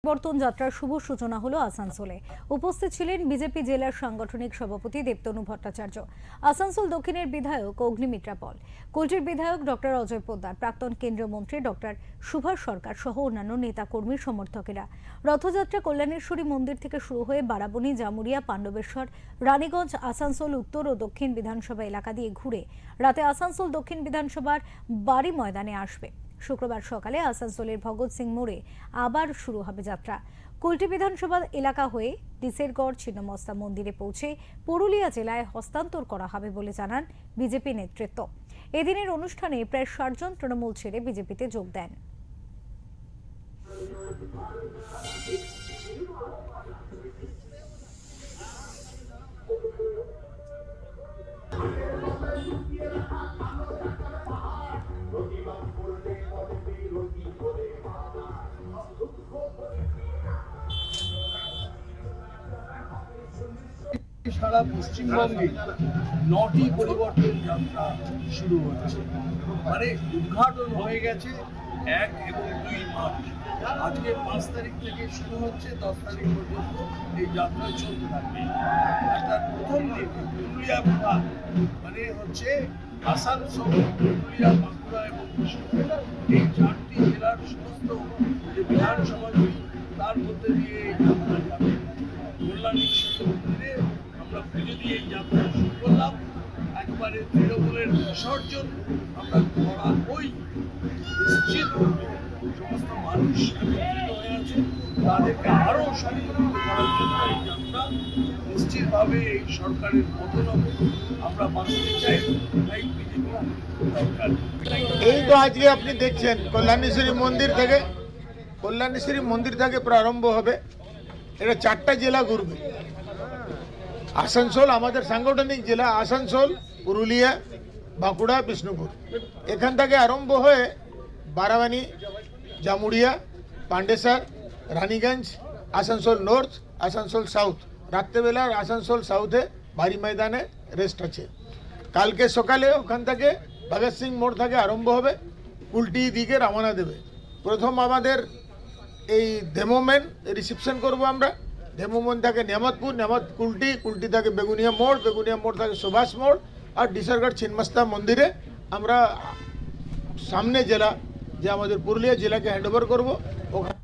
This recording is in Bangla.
পরিবর্তন যাত্রার শুভ সূচনা হলো আসানসোলে। উপস্থিত ছিলেন বিজেপি জেলার সাংগঠনিক সভাপতি দেবতনু ভট্টাচার্য, আসানসোল দক্ষিণের বিধায়ক অগ্নিমিত্রা পল, কুলটির বিধায়ক ডক্টর অজয় পোদ্দার, প্রাক্তন কেন্দ্রীয় মন্ত্রী ডক্টর সুভাষ সরকার সহ অন্যান্য নেতা কর্মী সমর্থকেরা। রথযাত্রা কল্যাণেশ্বরী মন্দির থেকে শুরু হয়ে বারাবণী, জামুরিয়া, পাণ্ডবেশ্বর, রানীগঞ্জ, আসানসোল উত্তর ও দক্ষিণ বিধানসভা এলাকা দিয়ে ঘুরে রাতে আসানসোল দক্ষিণ বিধানসভার বাড়ি ময়দানে আসবে। শুক্রবার সকালে আসানসোলের ভগৎ সিং মোড়ে আবার শুরু হবে যাত্রা। কুলটি বিধানসভা এলাকা হয়ে ডিসেরগড় ছিন্নমস্তা মন্দিরে পৌঁছে পুরুলিয়া জেলায় হস্তান্তর করা হবে বলে জানান বিজেপি নেতৃত্ব। এদিনের অনুষ্ঠানে প্রায় ৬০ জন তৃণমূল ছেড়ে বিজেপিতে যোগ দেন। সারা পশ্চিমবঙ্গে ৯টি পরিবর্তন যাত্রা শুরু হচ্ছে, মানে উদ্ঘাটন হয়ে গেছে ১ এবং ২ মার্চ। আজকে ৫ তারিখ থেকে শুরু হচ্ছে, ১০ তারিখ পর্যন্ত এই যাত্রা চলতে থাকবে। আর তার প্রথম দিন পুরুলিয়া বিভাগ, মানে হচ্ছে আসানসোল, পুরুলিয়া, বাঁকুড়া এবং বিষ্ণুপুর, এই ৪টি জেলার সমস্ত যে বিধানসভাগুলি তার মধ্যে দিয়ে এই যাত্রা যাবে। কল্যাণেশ্বরী মন্দিরে আমরা পুজো দিয়ে এই যাত্রা শুরু করলাম। একবারে তৃণমূলের বিসর্জন আমরা করাবই, নিশ্চিত করবে। সমস্ত মানুষ একত্রিত হয়ে আছে, তাদেরকে আরও সংগঠিত করার জন্য এই যাত্রা। নিশ্চিতভাবে এই সরকারের পতন হবে, আমরা বাঁচতে চাই, তাই বিজেপি দরকার। এই তো আজকে আপনি দেখছেন কল্যাণেশ্বরী মন্দির থেকে প্রারম্ভ হবে। এটা 4টা জেলা ঘুরবে। আসানসোল আমাদের সাংগঠনিক জেলা, আসানসোল, পুরুলিয়া, বাঁকুড়া, বিষ্ণুপুর, এখান থেকে আরম্ভ হয়ে বারাবাণী, জামুরিয়া, পাণ্ডেশ্বর, রানীগঞ্জ, আসানসোল নর্থ, আসানসোল সাউথ। রাত্রেবেলা আসানসোল সাউথে বাড়ি ময়দানে রেস্ট আছে। কালকে সকালে ওখান থেকে ভগৎ সিং মোড় থেকে আরম্ভ হবে, কুলটি দিকে রওনা দেবে। প্রথম আমাদের এই ডেমোম্যান রিসেপশন করব আমরা। ডেমোম্যান থেকে নেমতপুর, কুলটি থেকে বেগুনিয়া মোড় থেকে সুভাষ মোড়, আর ডিসেরগড় ছিন্নমস্তা মন্দিরে আমরা সামনে জেলা যে আমাদের পুরুলিয়া জেলাকে হ্যান্ড ওভার করবো। ওখানে